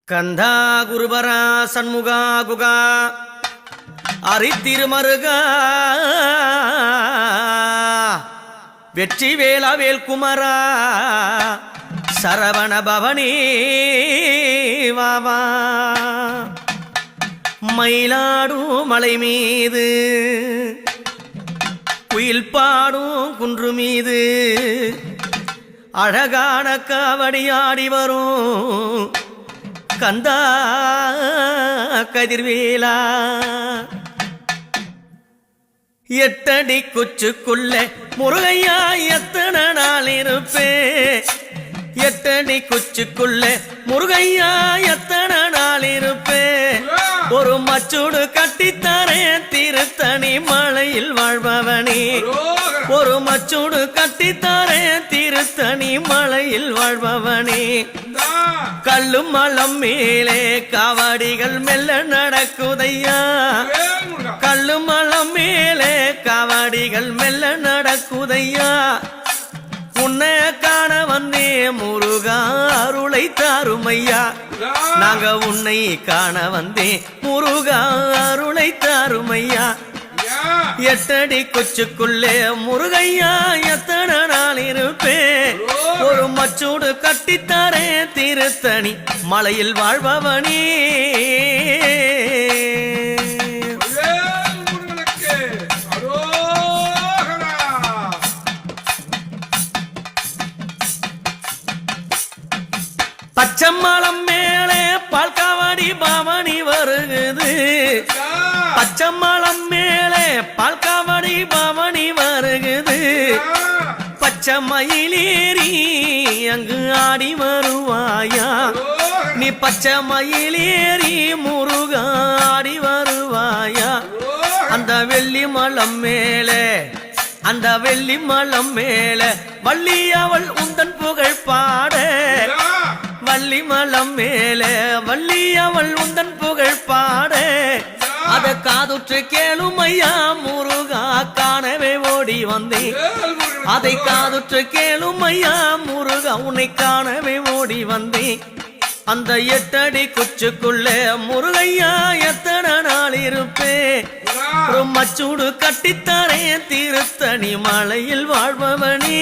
கந்தா குருபரா சண்முகா குகா அரித்திருமருகா வெற்றி வேலாவேல் குமரா சரவண பவனி வாவா மயிலாடும் மலை மீது குயில் பாடும் குன்று மீது அழகான காவடியாடி வரும் கந்தா கதிர்வேலா எட்டடி குச்சுக்குள்ள முருகையா எத்தனை நாள் இருப்பே எட்டடி குச்சுக்குள்ள முருகையா எத்தனை நாள் இருப்பே ஒரு மச்சூடு கட்டித்தரேன் திருத்தணி மலையில் வாழ்பவனே ஒரு மச்சூடு கட்டித்தரேன் திருத்தணி மலையில் வாழ்பவனே கல்லும் மலம் மேலே காவடிகள் மெல்ல நடக்குதையா கல்லும் மலம் மேலே காவடிகள் மெல்ல நடக்குதையா உன்னை காண வந்தே முருகா அருளை தாருமையா நாங்க உன்னை காண வந்தே முருகா அருளை தாருமையா எட்டடி கொச்சுக்குள்ளே முருகையா எத்தனை நாள் இருப்பே ஒரு மச்சூடு கட்டித்தாரே திருத்தணி மலையில் வாழ்பவனே பச்சம்மாளம் மேலே பால்காவடி பாவனி வருகுது பச்சம்மாளம் மேலே பால்காவடி பாவனி வருகுது பச்சை மயிலேறி அங்கு ஆடி வருவாயா நீ பச்சை மயிலேறி முருகா ஆடி வருவாயா அந்த வெள்ளி மலம் மேலே அந்த வெள்ளி மலம் மேலே வள்ளி அவள் உந்தன் புகழ் பாட வள்ளி மலம் மேலே வள்ளி அவள் உந்தன் புகழ் பாட அத காதுற்று கேளுமையா முருகா காணவே ஓடி வந்தேன் அதை காதுற்று கேளுமையா முருகா உன்னை காணவே ஓடி வந்தேன் அந்த எட்டடி குச்சுக்குள்ளே முருகையா எத்தனை நாள் இருப்பே ஒரு மச்சூடு கட்டித்தாரே திருத்தணி மலையில் வாழ்பவனே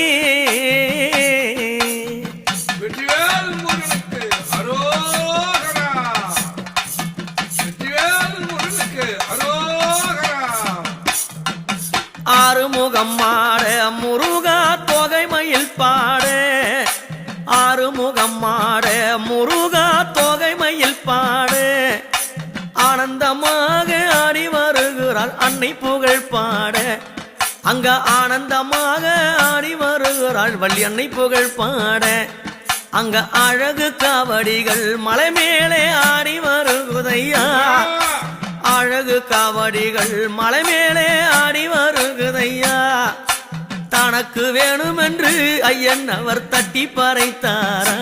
ஆறுமுகம் மாட முருகா தொகை மயில் பாட ஆறுமுகம் மாட முருகா தொகை மயில் பாட ஆனந்தமாக ஆடி வருகிறாள் அன்னை புகழ் பாட அங்க ஆனந்தமாக ஆடி வருகிறாள் வள்ளி அன்னை புகழ் பாட அங்க அழகு காவடிகள் மலை மேலே ஆடி வருகுதையா அழகு காவடிகள் மலை மேலே ஆடி வருகுதையா தனக்கு வேணுமென்று ஐயன் அவர் தட்டி பறைத்தாரா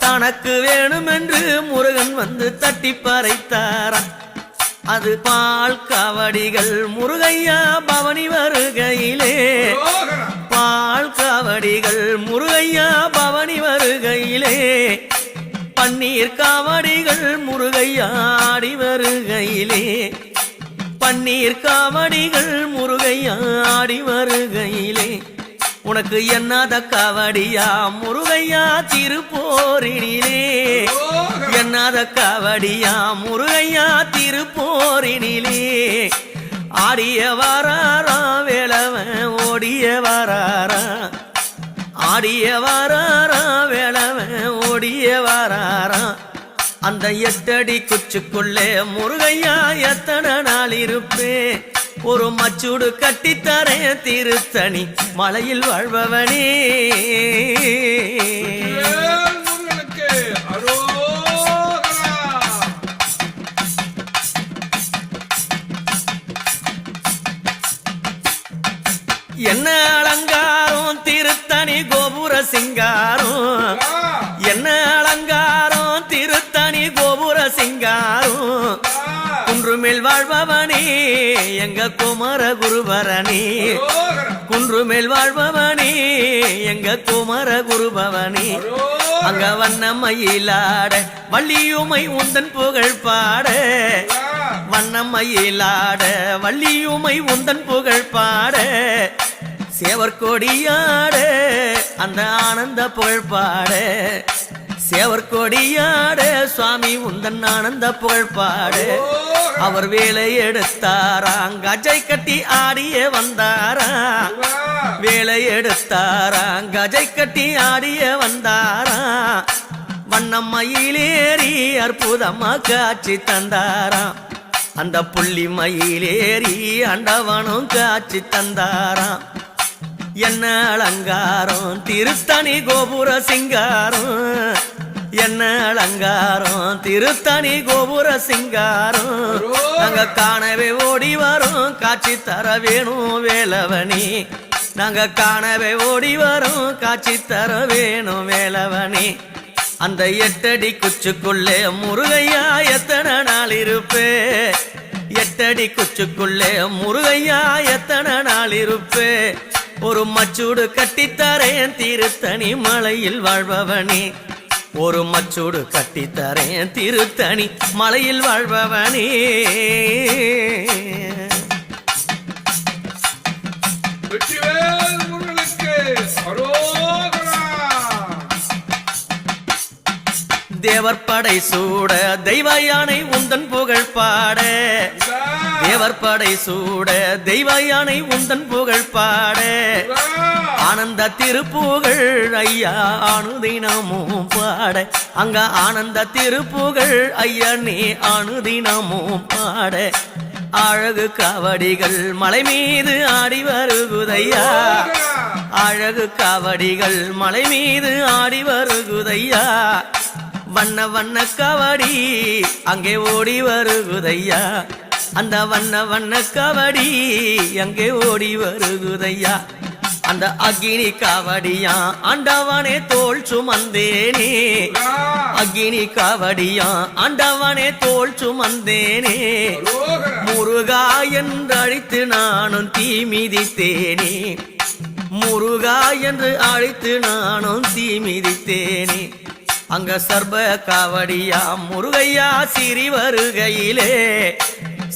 தனக்கு வேணுமென்று முருகன் வந்து தட்டி பறைத்தாரா அது பால் காவடிகள் முருகையா பவனி வருகையிலே பால் காவடிகள் முருகையா பவனி வருகையிலே பன்னீர் காவடிகள் முருகையா ஆடி வருகையிலே பன்னீர் காவடிகள் முருகையா ஆடி வருகையிலே உனக்கு என்னாத காவடியா முருகையா திருப்போரினிலே என்னாத காவடியா முருகையா திருப்போரினிலே ஆடிய வாராரா வேளவன் ஓடிய வாராரா ஆடிய வாராரா வேளவன் ஓடிய வாராரா அந்த எட்டடி குச்சுக்குள்ளே முருகையா எத்தனை நாள் இருப்பே ஒரு மச்சூடு கட்டித்தரே திருத்தணி மலையில் வாழ்பவனே என்ன அலங்காரம் திருத்தணி கோபுர சிங்காரம் என்ன அலங்காரம் திருத்தணி கோபுர சிங்காரம் குன்றுமேல் வாழ்பவனே எங்க குமர குருபரனே குன்றுமேல் வாழ்பவனே எங்க குமர குருபவனே அங்க வண்ண மயிலாட வள்ளியுமை உந்தன் புகழ் பாட வண்ண மயிலாட வள்ளியுமை உந்தன் புகழ் பாட சேவர் கொடியாட அந்த ஆனந்த புகழ் பாட சேவர் கொடியாட சுவாமி உந்தன் ஆனந்த புகழ் பாட அவர் வேலை எடுத்தாராம் கஜை கட்டி ஆடிய வந்தாராம் வேலை எடுத்தாராம் கஜை கட்டி ஆடிய வந்தாராம் வண்ணம் மயிலேறி அற்புதமா காட்சி தந்தாராம் அந்த புள்ளி மயிலேறி அண்டவனும் காட்சி தந்தாராம் என்ன அலங்காரம் திருத்தணி கோபுர சிங்காரம் என்ன அலங்காரம் திருத்தணி கோபுர சிங்காரம் நாங்க காணவே ஓடி வரோம் காட்சி தர வேணும் வேலவனி நாங்க காணவே ஓடி வரோம் காட்சி தர வேணும் வேலவனி அந்த 8 அடி குச்சுக்குள்ளே முருகையா எத்தனை நாள் இருப்பே 8 அடி குச்சுக்குள்ளே முருகையா எத்தனை நாள் இருப்பே ஒரு மச்சூடு கட்டித்தரேன் திருத்தணி மலையில் வாழ்பவனே ஒரு மச்சூடு கட்டித்தரேன் திருத்தணி மலையில் வாழ்பவனே தேவர் படை சூட தெய்வ யானை உந்தன் புகழ் பாட தேவர் படை சூட தெய்வ யானை உந்தன் புகழ் பாட ஆனந்த திருப்புகழ் ஐயா அனுதினமும் பாட அங்க ஆனந்த திருப்புகழ் ஐயா நீ அனுதினமும் பாட அழகு காவடிகள் மலை மீது ஆடி வருகுதையா அழகு காவடிகள் மலை மீது ஆடி வருகுதையா வண்ண வண்ண காவடி அங்கே ஓடி வருகுதையா அந்த வண்ண வண்ண காவடி அங்கே ஓடி வருகுதையா அந்த அக்னி காவடியா ஆண்டவனே தோள் சுமந்தேனே அக்னி காவடியா ஆண்டவனே தோள் சுமந்தேனே முருகா என்று அழைத்து நானும் தீ மிதித்தேனே முருகா என்று அழைத்து நானும் தீ மிதித்தேனே அங்க சர்ப காவடியா முருகையா சிறி வருகையிலே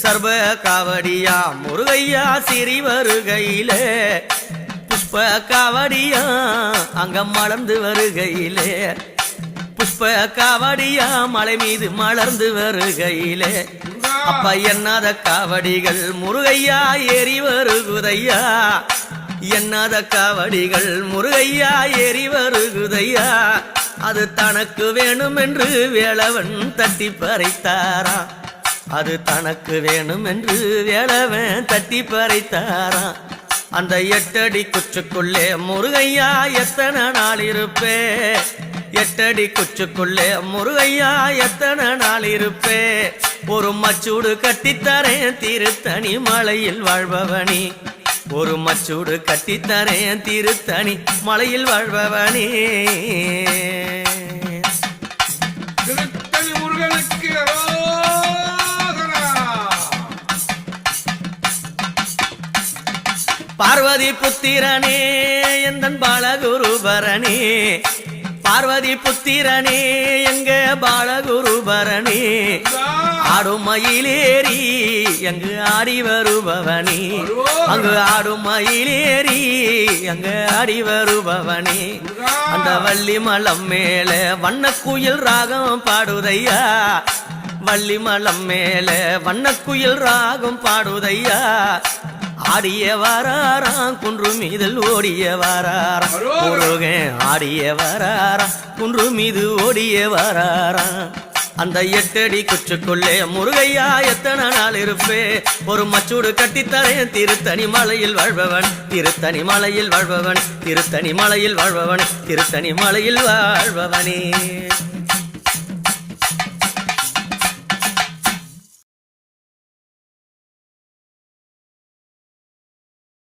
சர்ப காவடியா முருகையா சிறி வருகையிலே புஷ்ப காவடியா அங்க மலர்ந்து வருகையிலே புஷ்ப காவடியா மலை மீது மலர்ந்து வருகையிலே அப்ப எண்ணாத காவடிகள் முருகையா ஏறி வருகுதையா எண்ணாத காவடிகள் முருகையா ஏறி வருகுதையா அது தனக்கு வேணும் என்று வேளவன் தட்டி பறைத்தாரா அது தனக்கு வேணும் என்று வேளவன் தட்டி பறைத்தாரா அந்த 8 அடி குச்சுக்குள்ளே முருகையா எத்தனை நாள் இருப்பே 8 அடி குச்சுக்குள்ளே முருகையா எத்தனை நாள் இருப்பே ஒரு மச்சூடு கட்டித்தரேன் திருத்தணி மலையில் வாழ்பவனி ஒரு மச்சூடு கட்டித்தரேன் திருத்தணி மலையில் வாழ்பவனே திருத்தணி முருகனுக்கு பார்வதி புத்திரனே எந்தன் பாலகுருபரணே பார்வதி புத்திரனே எங்க பாலகுருபரணே ஆடும் மயிலேறி எங்கு ஆடி வருபவனே அங்கு ஆடும் மயிலேறி அங்கு ஆடி வருபவனே அந்த வள்ளி மலம் மேல வண்ணக்குயில் ராகம் பாடுதையா வள்ளி மலம் மேல வண்ணக்குயில் ராகம் பாடுதையா ஆடிய வாராராம் குன்று மீதில் ஓடிய வாராராம் முருகன் ஆடிய வாராராம் குன்று மீது ஓடிய வாராராம் அந்த 8 அடி குச்சுக்குள்ளே முருகையா எத்தனை நாள் இருப்பே ஒரு மச்சூடு கட்டித்தரேன் திருத்தணி மலையில் வாழ்பவன் திருத்தணி மலையில் வாழ்பவன் திருத்தணி மலையில் வாழ்பவன் திருத்தணி மலையில் வாழ்பவனே